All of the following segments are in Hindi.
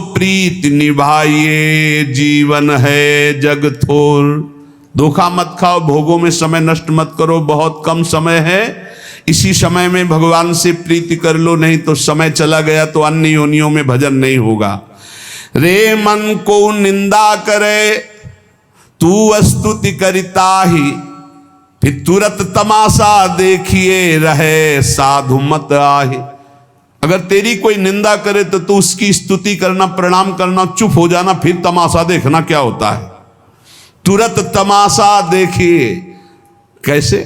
प्रीत निभाइए, जीवन है जग थोर। धोखा मत खाओ, भोगों में समय नष्ट मत करो, बहुत कम समय है। इसी समय में भगवान से प्रीति कर लो, नहीं तो समय चला गया तो अन्य योनियों में भजन नहीं होगा। रे मन को निंदा करे, तू स्तुति करता ही, फिर तुरंत तमाशा देखिए, रहे साधु मत आही। अगर तेरी कोई निंदा करे तो तू उसकी स्तुति करना, प्रणाम करना, चुप हो जाना, फिर तमाशा देखना क्या होता है। तुरंत तमाशा देखिए। कैसे,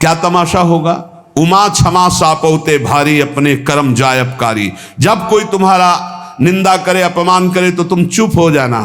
क्या तमाशा होगा? उमा क्षमा सापौते भारी, अपने कर्म जायबकारी। जब कोई तुम्हारा निंदा करे, अपमान करे तो तुम चुप हो जाना,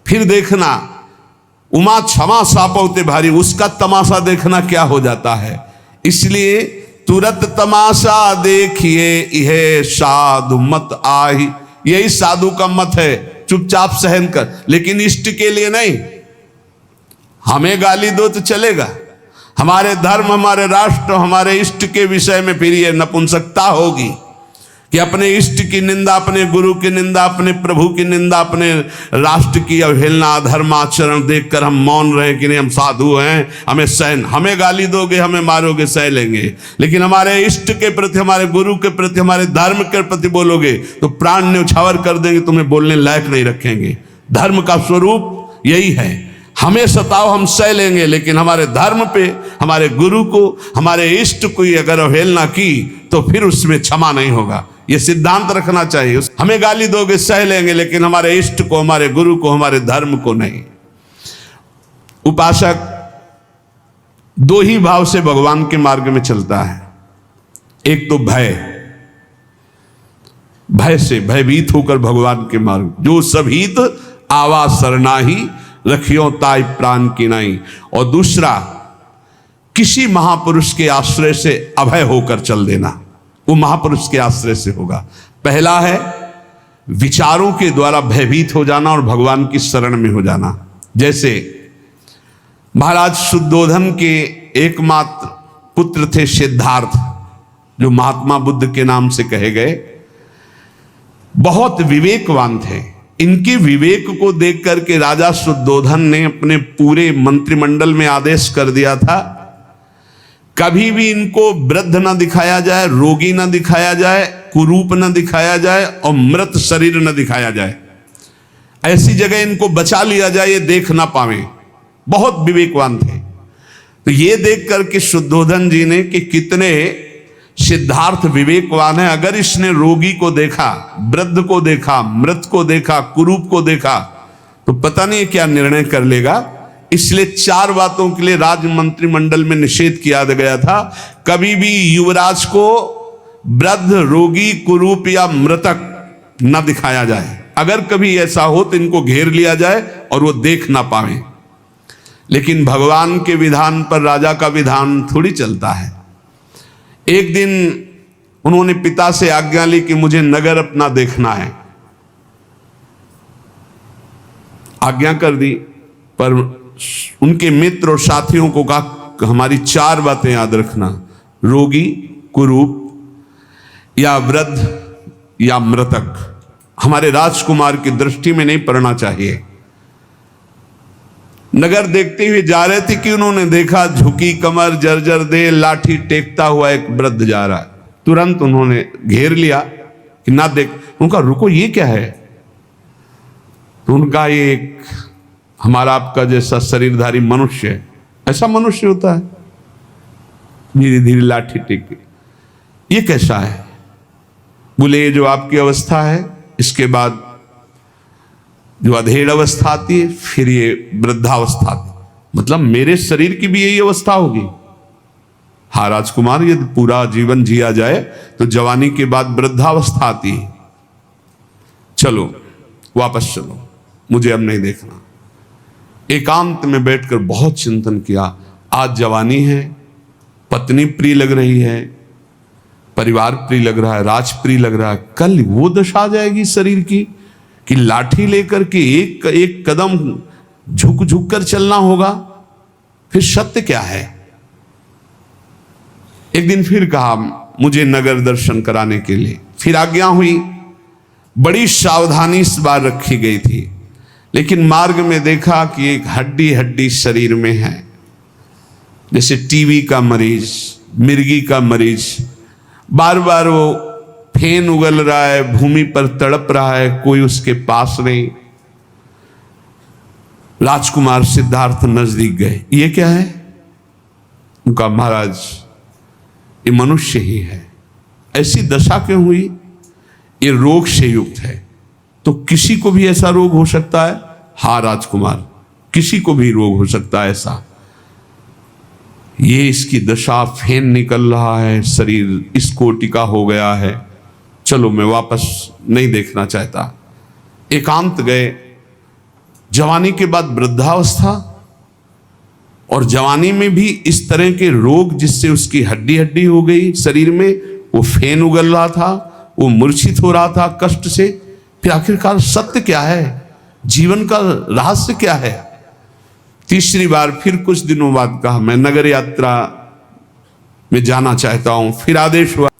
फिर देखना उमा क्षमा सापौते भारी, उसका तमाशा देखना क्या हो जाता है। इसलिए तुरंत तमाशा देखिए, यह साधु मत आही। यही साधु का मत है, चुपचाप सहन कर, लेकिन इष्ट के लिए नहीं। हमें गाली दो तो चलेगा, हमारे धर्म, हमारे राष्ट्र, हमारे इष्ट के विषय में फिर ये नपुंसकता होगी कि अपने इष्ट की निंदा, अपने गुरु की निंदा, अपने प्रभु की निंदा, अपने राष्ट्र की अवहेलना, धर्माचरण देखकर हम मौन रहे कि नहीं हम साधु हैं, हमें सहन। हमें गाली दोगे, हमें मारोगे, सह लेंगे, लेकिन हमारे इष्ट के प्रति, हमारे गुरु के प्रति, हमारे धर्म के प्रति बोलोगे तो प्राण न्यौछावर कर देंगे, तुम्हें बोलने लायक नहीं रखेंगे। धर्म का स्वरूप यही है, हमें सताओ हम सह लेंगे, लेकिन हमारे धर्म पे, हमारे गुरु को, हमारे इष्ट को अगर अवहेलना की तो फिर उसमें क्षमा नहीं होगा। ये सिद्धांत रखना चाहिए। हमें गाली दोगे सह लेंगे, लेकिन हमारे इष्ट को, हमारे गुरु को, हमारे धर्म को नहीं। उपासक दो ही भाव से भगवान के मार्ग में चलता है। एक तो भय, भय से भयभीत होकर भगवान के मार्ग, जो सभीत आवा सरनाही, रखियो ताई प्राण की नहीं। और दूसरा, किसी महापुरुष के आश्रय से अभय होकर चल देना, वो महापुरुष के आश्रय से होगा। पहला है विचारों के द्वारा भयभीत हो जाना और भगवान की शरण में हो जाना। जैसे महाराज शुद्धोधन के एकमात्र पुत्र थे सिद्धार्थ, जो महात्मा बुद्ध के नाम से कहे गए, बहुत विवेकवान थे। इनके विवेक को देख करके राजा शुद्धोधन ने अपने पूरे मंत्रिमंडल में आदेश कर दिया था, कभी भी इनको वृद्ध न दिखाया जाए, रोगी न दिखाया जाए, कुरूप न दिखाया जाए और मृत शरीर न दिखाया जाए। ऐसी जगह इनको बचा लिया जाए, ये देख ना पावे। बहुत विवेकवान थे। तो ये देख करके शुद्धोधन जी ने कि कितने सिद्धार्थ विवेकवान है, अगर इसने रोगी को देखा, वृद्ध को देखा, मृत को देखा, कुरूप को देखा, तो पता नहीं क्या निर्णय कर लेगा। इसलिए 4 बातों के लिए राज मंत्रिमंडल में निषेध किया गया था। कभी भी युवराज को वृद्ध, रोगी, कुरूप या मृतक न दिखाया जाए। अगर कभी ऐसा हो तो इनको घेर लिया जाए और वो देख ना पाए। लेकिन भगवान के विधान पर राजा का विधान थोड़ी चलता है। एक दिन उन्होंने पिता से आज्ञा ली कि मुझे नगर अपना देखना है। आज्ञा कर दी, पर उनके मित्र और साथियों को कहा हमारी 4 बातें याद रखना, रोगी, कुरूप या वृद्ध या मृतक हमारे राजकुमार की दृष्टि में नहीं पड़ना चाहिए। नगर देखते हुए जा रहे थे कि उन्होंने देखा झुकी कमर, जर्जर देह, लाठी टेकता हुआ एक वृद्ध जा रहा है। तुरंत उन्होंने घेर लिया कि ना देख। उनका रुको, ये क्या है? तो उनका ये एक हमारा आपका जैसा शरीरधारी मनुष्य है, ऐसा मनुष्य होता है, धीरे धीरे लाठी टेके। ये कैसा है? बोले ये जो आपकी अवस्था है, इसके बाद जो अधेड़ अवस्था आती है, फिर ये वृद्धावस्था आती है। मतलब मेरे शरीर की भी यही अवस्था होगी? हाँ राजकुमार, यदि पूरा जीवन जिया जाए तो जवानी के बाद वृद्धावस्था आती है। चलो वापस चलो, मुझे अब नहीं देखना। एकांत में बैठकर बहुत चिंतन किया। आज जवानी है, पत्नी प्रिय लग रही है, परिवार प्रिय लग रहा है, राज प्रिय लग रहा है, कल वो दशा आ जाएगी शरीर की कि लाठी लेकर के एक एक कदम झुक झुक कर चलना होगा। फिर सत्य क्या है? एक दिन फिर कहा मुझे नगर दर्शन कराने के लिए। फिर आज्ञा हुई। बड़ी सावधानी इस बार रखी गई थी, लेकिन मार्ग में देखा कि एक हड्डी हड्डी शरीर में है, जैसे टीबी का मरीज, मिर्गी का मरीज, बार बार वो फेन उगल रहा है, भूमि पर तड़प रहा है, कोई उसके पास नहीं। राजकुमार सिद्धार्थ नजदीक गए, ये क्या है? उनका महाराज ये मनुष्य ही है। ऐसी दशा क्यों हुई? ये रोग से युक्त है। तो किसी को भी ऐसा रोग हो सकता है? हाँ राजकुमार, किसी को भी रोग हो सकता है ऐसा। ये इसकी दशा, फेन निकल रहा है, शरीर इस कोटि का हो गया है, चलो मैं वापस नहीं देखना चाहता। एकांत गए। जवानी के बाद वृद्धावस्था, और जवानी में भी इस तरह के रोग जिससे उसकी हड्डी हड्डी हो गई शरीर में, वो फेन उगल रहा था, वो मूर्छित हो रहा था कष्ट से। फिर आखिरकार सत्य क्या है? जीवन का रहस्य क्या है? तीसरी बार फिर कुछ दिनों बाद कहा, मैं नगर यात्रा में जाना चाहता हूं। फिर आदेश हुआ,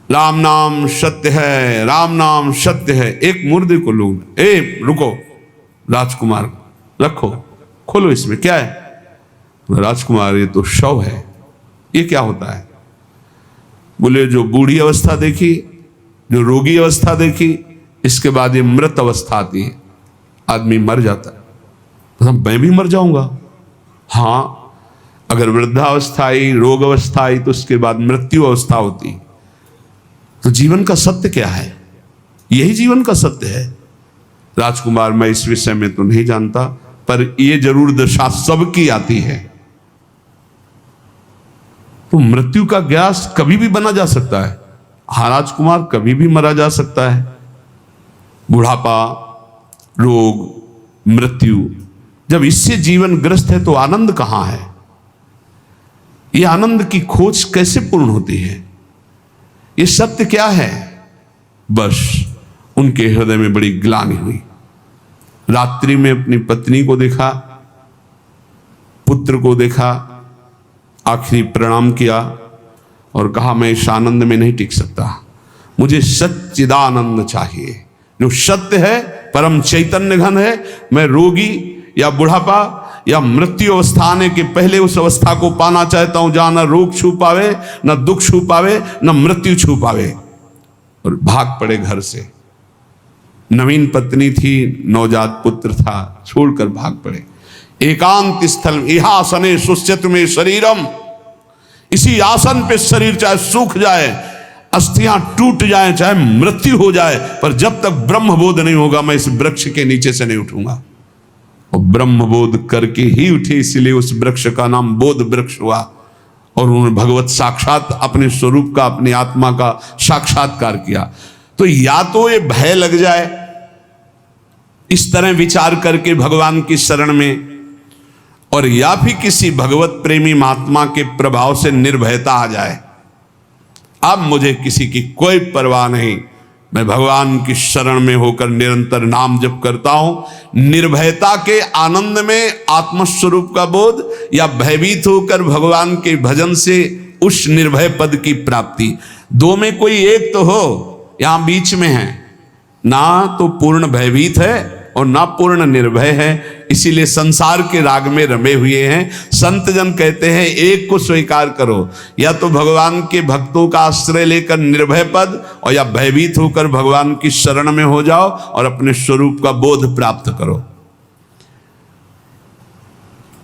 राम नाम सत्य है, राम नाम सत्य है। एक मुर्दे को लोग, ए रुको राजकुमार, रखो, खोलो, इसमें क्या है? राजकुमार ये तो शव है। ये क्या होता है? बोले जो बूढ़ी अवस्था देखी, जो रोगी अवस्था देखी, इसके बाद ये मृत अवस्था आती है, आदमी मर जाता है। तो मैं भी मर जाऊंगा? हाँ, अगर वृद्धावस्था आई, रोग अवस्था आई, तो उसके बाद मृत्यु अवस्था होती। तो जीवन का सत्य क्या है? यही जीवन का सत्य है। राजकुमार, मैं इस विषय में तो नहीं जानता, पर यह जरूर दशा सबकी आती है। तो मृत्यु का ग्यास कभी भी बना जा सकता है। हाँ राजकुमार, कभी भी मरा जा सकता है। बुढ़ापा, रोग, मृत्यु, जब इससे जीवन ग्रस्त है तो आनंद कहां है? यह आनंद की खोज कैसे पूर्ण होती है? ये सत्य क्या है? बस उनके हृदय में बड़ी ग्लानि हुई। रात्रि में अपनी पत्नी को देखा, पुत्र को देखा, आखिरी प्रणाम किया और कहा, मैं इस आनंद में नहीं टिक सकता, मुझे सच्चिदानंद चाहिए, जो सत्य है, परम चैतन्य घन है। मैं रोगी या बुढ़ापा या मृत्यु अवस्था आने के पहले उस अवस्था को पाना चाहता हूं, जहां न रोग छू पावे, न दुख छू पावे, न मृत्यु छू पावे। और भाग पड़े घर से। नवीन पत्नी थी, नवजात पुत्र था, छोड़कर भाग पड़े। एकांत स्थल इहा आसने सुस्यतु में शरीरम, इसी आसन पे शरीर चाहे सूख जाए, अस्थियां टूट जाए, चाहे मृत्यु हो जाए, पर जब तक ब्रह्मबोध नहीं होगा मैं इस वृक्ष के नीचे से नहीं उठूंगा। और ब्रह्मबोध करके ही उठे, इसलिए उस वृक्ष का नाम बोध वृक्ष हुआ। और उन्होंने भगवत साक्षात अपने स्वरूप का, अपनी आत्मा का साक्षात्कार किया। तो या तो ये भय लग जाए इस तरह विचार करके भगवान की शरण में, और या फिर किसी भगवत प्रेमी महात्मा के प्रभाव से निर्भयता आ जाए। अब मुझे किसी की कोई परवाह नहीं, मैं भगवान की शरण में होकर निरंतर नाम जप करता हूं। निर्भयता के आनंद में आत्मस्वरूप का बोध, या भयभीत होकर भगवान के भजन से उस निर्भय पद की प्राप्ति। दो में कोई एक तो हो, यहां बीच में है, ना तो पूर्ण भयभीत है और ना पूर्ण निर्भय है। इसीलिए संसार के राग में रमे हुए हैं। संत जन कहते हैं एक को स्वीकार करो, या तो भगवान के भक्तों का आश्रय लेकर निर्भय पद, और या भयभीत होकर भगवान की शरण में हो जाओ और अपने स्वरूप का बोध प्राप्त करो।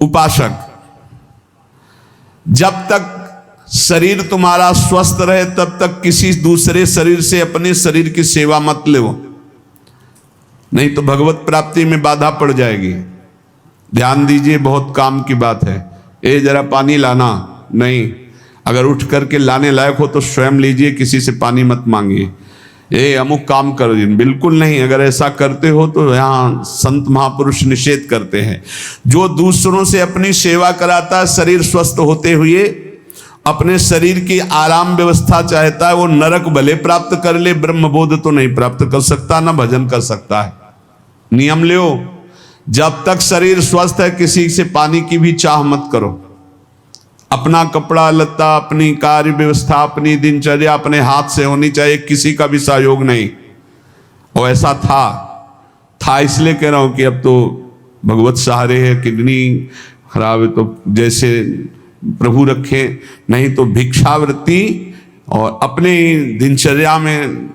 उपासक, जब तक शरीर तुम्हारा स्वस्थ रहे तब तक किसी दूसरे शरीर से अपने शरीर की सेवा मत लो, नहीं तो भगवत प्राप्ति में बाधा पड़ जाएगी। ध्यान दीजिए, बहुत काम की बात है। ए जरा पानी लाना, नहीं, अगर उठ करके लाने लायक हो तो स्वयं लीजिए, किसी से पानी मत मांगिए। ये अमुक काम कर, बिल्कुल नहीं। अगर ऐसा करते हो तो यहाँ संत महापुरुष निषेध करते हैं। जो दूसरों से अपनी सेवा कराता है, शरीर स्वस्थ होते हुए अपने शरीर की आराम व्यवस्था चाहता है, वो नरक भले प्राप्त कर ले, ब्रह्मबोध तो नहीं प्राप्त कर सकता, ना भजन कर सकता है। नियम लो, जब तक शरीर स्वस्थ है किसी से पानी की भी चाह मत करो। अपना कपड़ा लत्ता, अपनी कार्य व्यवस्था, अपनी दिनचर्या अपने हाथ से होनी चाहिए, किसी का भी सहयोग नहीं। और ऐसा था इसलिए कह रहा हूं कि अब तो भगवत सहारे है, किडनी खराब है तो जैसे प्रभु रखे, नहीं तो भिक्षावृत्ति और अपने दिनचर्या में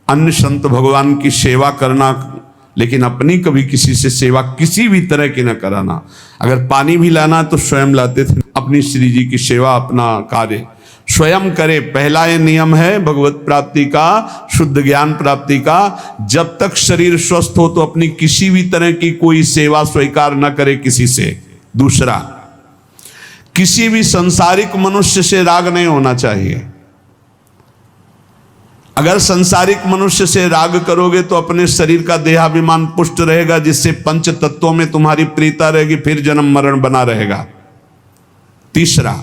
अन्य संत भगवान की सेवा करना, लेकिन अपनी कभी किसी से सेवा किसी भी तरह की न कराना। अगर पानी भी लाना तो स्वयं लाते थे। अपनी श्री जी की सेवा, अपना कार्य स्वयं करे। पहला ये नियम है भगवत प्राप्ति का, शुद्ध ज्ञान प्राप्ति का। जब तक शरीर स्वस्थ हो तो अपनी किसी भी तरह की कोई सेवा स्वीकार न करे किसी से। दूसरा, किसी भी संसारिक मनुष्य से राग नहीं होना चाहिए। अगर संसारिक मनुष्य से राग करोगे तो अपने शरीर का देहाभिमान पुष्ट रहेगा, जिससे पंच तत्वों में तुम्हारी प्रीता रहेगी, फिर जन्म मरण बना रहेगा। तीसरा,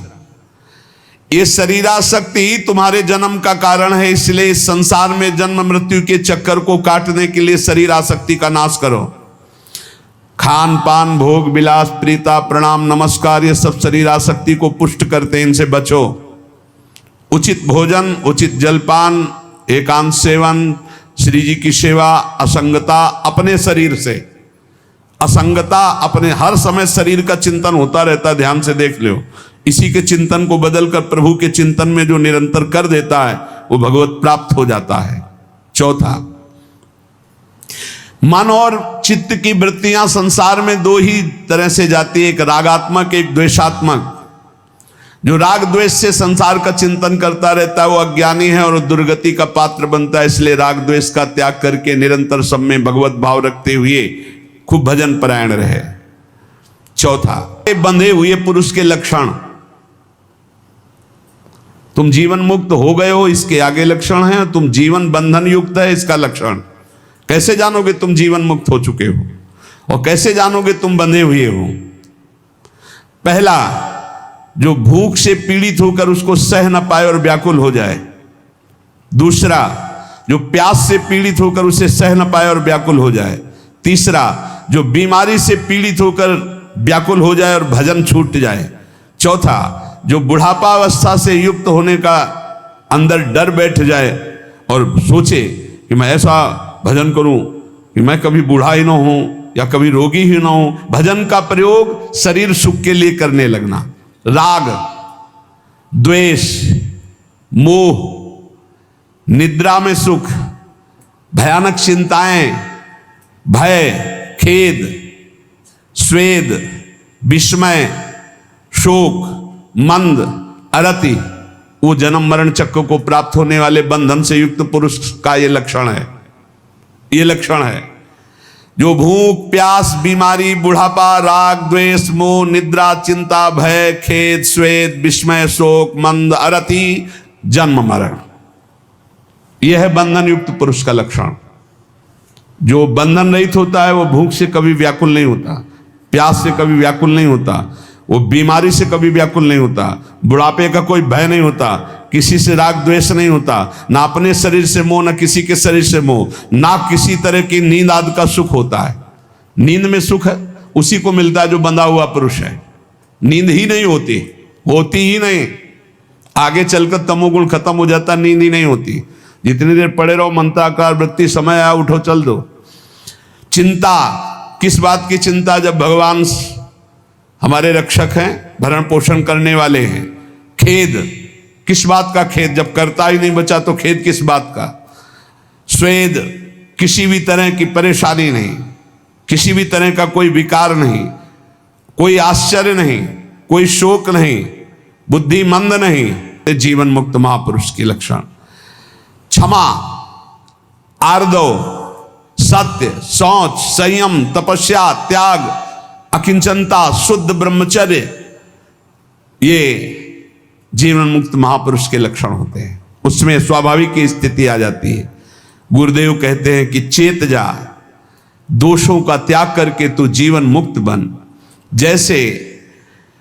ये शरीरासक्ति ही तुम्हारे जन्म का कारण है, इसलिए इस संसार में जन्म मृत्यु के चक्कर को काटने के लिए शरीर आसक्ति का नाश करो। खान पान, भोग विलास, प्रीता, प्रणाम, नमस्कार, ये सब शरीर आसक्ति को पुष्ट करते हैं, इनसे बचो। उचित भोजन, उचित जलपान, एकांत सेवन, श्री जी की सेवा, असंगता अपने शरीर से, असंगता अपने, हर समय शरीर का चिंतन होता रहता है, ध्यान से देख लो। इसी के चिंतन को बदलकर प्रभु के चिंतन में जो निरंतर कर देता है वो भगवत प्राप्त हो जाता है। चौथा, मन और चित्त की वृत्तियां संसार में दो ही तरह से जाती है, एक रागात्मक, एक द्वेषात्मक। जो राग द्वेष से संसार का चिंतन करता रहता है वो अज्ञानी है और दुर्गति का पात्र बनता है। इसलिए राग द्वेष का त्याग करके निरंतर सब में भगवत भाव रखते हुए खूब भजन परायण रहे। चौथा, बंधे हुए पुरुष के लक्षण। तुम जीवन मुक्त हो गए हो, इसके आगे लक्षण है। तुम जीवन बंधन युक्त है, इसका लक्षण। कैसे जानोगे तुम जीवन मुक्त हो चुके हो, और कैसे जानोगे तुम बंधे हुए हो? पहला, जो भूख से पीड़ित होकर उसको सह न पाए और व्याकुल हो जाए। दूसरा, जो प्यास से पीड़ित होकर उसे सह न पाए और व्याकुल हो जाए। तीसरा, जो बीमारी से पीड़ित होकर व्याकुल हो जाए और भजन छूट जाए। चौथा, जो बुढ़ापा अवस्था से युक्त होने का अंदर डर बैठ जाए और सोचे कि मैं ऐसा भजन करूं कि मैं कभी बूढ़ा ही ना हूं या कभी रोगी ही ना हूं। भजन का प्रयोग शरीर सुख के लिए करने लगना। राग, द्वेष, मोह, निद्रा में सुख, भयानक चिंताएं, भय, खेद, स्वेद, विस्मय, शोक, मंद, अरति, वो जन्म मरण चक्र को प्राप्त होने वाले बंधन से युक्त पुरुष का ये लक्षण है। ये लक्षण है। जो भूख, प्यास, बीमारी, बुढ़ापा, राग, द्वेष, मोह, निद्रा, चिंता, भय, खेद, स्वेद, विस्मय, शोक, मंद, अरति, जन्म मरण, यह है बंधन युक्त पुरुष का लक्षण। जो बंधन रहित होता है वो भूख से कभी व्याकुल नहीं होता, प्यास से कभी व्याकुल नहीं होता, वो बीमारी से कभी व्याकुल नहीं होता, बुढ़ापे का कोई भय नहीं होता, किसी से राग द्वेष नहीं होता, ना अपने शरीर से मोह, ना किसी के शरीर से मोह, ना किसी तरह की नींद आदि का सुख होता है। नींद में सुख है उसी को मिलता है जो बंधा हुआ पुरुष है। नींद ही नहीं होती ही नहीं। आगे चलकर तमोगुण खत्म हो जाता, नींद ही नहीं होती। जितनी देर पड़े रहो मंत्राकार वृत्ति, समय आया उठो चल दो। चिंता, किस बात की चिंता? जब भगवान हमारे रक्षक हैं, भरण पोषण करने वाले हैं। खेद, किस बात का खेद? जब करता ही नहीं बचा तो खेद किस बात का? स्वेद, किसी भी तरह की परेशानी नहीं, किसी भी तरह का कोई विकार नहीं, कोई आश्चर्य नहीं, कोई शोक नहीं, बुद्धि मंद नहीं, जीवन मुक्त महापुरुष की लक्षण। क्षमा, आर्दव, सत्य, शौच, संयम, तपस्या, त्याग, अकिंचनता, शुद्ध ब्रह्मचर्य, ये जीवन मुक्त महापुरुष के लक्षण होते हैं। उसमें स्वाभाविक की स्थिति आ जाती है। गुरुदेव कहते हैं कि चेत जा, दोषों का त्याग करके तू जीवन मुक्त बन। जैसे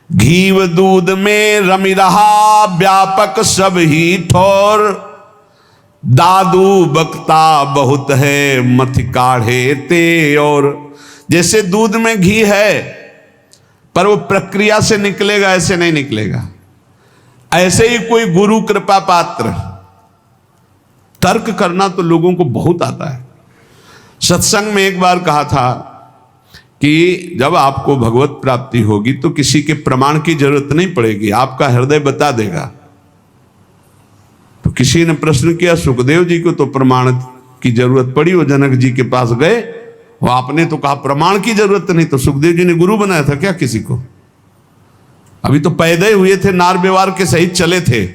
घीव दूध में रमी रहा, व्यापक सब ही ठोर, दादू बकता बहुत है, मथ काढ़े ते और। जैसे दूध में घी है पर वो प्रक्रिया से निकलेगा, ऐसे नहीं निकलेगा। ऐसे ही कोई गुरु कृपा पात्र। तर्क करना तो लोगों को बहुत आता है। सत्संग में एक बार कहा था कि जब आपको भगवत प्राप्ति होगी तो किसी के प्रमाण की जरूरत नहीं पड़ेगी, आपका हृदय बता देगा। तो किसी ने प्रश्न किया, सुखदेव जी को तो प्रमाण की जरूरत पड़ी, वो जनक जी के पास गए, वो आपने तो कहा प्रमाण की जरूरत नहीं, तो सुखदेव जी ने गुरु बनाया था क्या किसी को? अभी तो पैदा हुए थे, नार व्यवहार के सहित चले थे,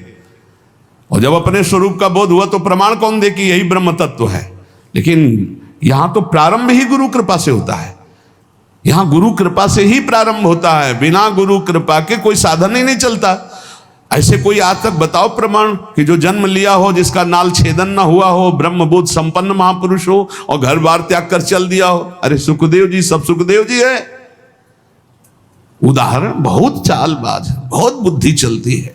और जब अपने स्वरूप का बोध हुआ तो प्रमाण कौन दे कि यही ब्रह्म तत्व है? लेकिन यहां तो प्रारंभ ही गुरु कृपा से होता है, यहां गुरु कृपा से ही प्रारंभ होता है, बिना गुरु कृपा के कोई साधन ही नहीं चलता। ऐसे कोई आज तक बताओ प्रमाण कि जो जन्म लिया हो, जिसका नाल छेदन ना हुआ हो, ब्रह्मबोध संपन्न महापुरुष हो और घर बार त्याग कर चल दिया हो। अरे सुखदेव जी, सब सुखदेव जी है उदाहरण। बहुत चालबाज, बहुत बुद्धि चलती है।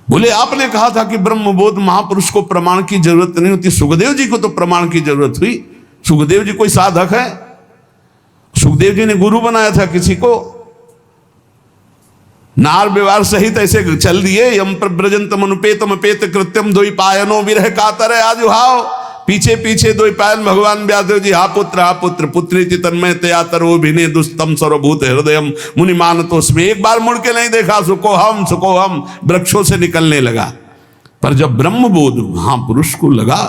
बोले आपने कहा था कि ब्रह्मबोध महापुरुष को प्रमाण की जरूरत नहीं होती, सुखदेव जी को तो प्रमाण की जरूरत हुई। सुखदेव जी कोई साधक है? सुखदेव जी ने गुरु बनाया था किसी को? नार व्यवहार सहित ऐसे चल दिए। यम प्रव्रजंतम अनुपेतम अपेत कृत्यम द्वैपायनो विरह कातर आजुहाव। पीछे पीछे द्वैपायन भगवान व्यासदेव जी हा पुत्र पुत्री तन्मय तयातरो भिने दुस्तम सर्वभूत हृदयम मुनि मानतो उसमें। एक बार मुड़ के नहीं देखा, सुको हम वृक्षों से निकलने लगा। पर जब ब्रह्मबोध महापुरुष को लगा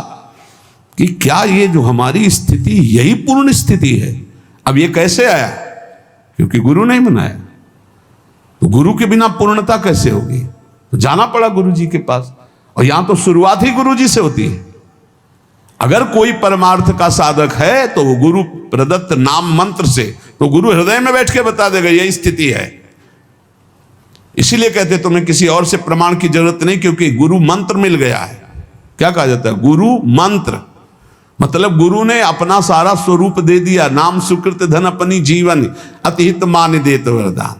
कि क्या ये जो हमारी स्थिति यही पूर्ण स्थिति है। अब ये कैसे आया? क्योंकि गुरु नहीं बनाया। तो गुरु के बिना पूर्णता कैसे होगी? तो जाना पड़ा गुरु जी के पास, और यहां तो शुरुआत ही गुरु जी से होती है। अगर कोई परमार्थ का साधक है तो वो गुरु प्रदत्त नाम मंत्र से, तो गुरु हृदय में बैठ के बता देगा यही स्थिति है। इसीलिए कहते तुम्हें किसी और से प्रमाण की जरूरत नहीं, क्योंकि गुरु मंत्र मिल गया है। क्या कहा जाता है? गुरु मंत्र, मतलब गुरु ने अपना सारा स्वरूप दे दिया। नाम सुकृत धन अपनी जीवन अतिहित मान देत वरदान।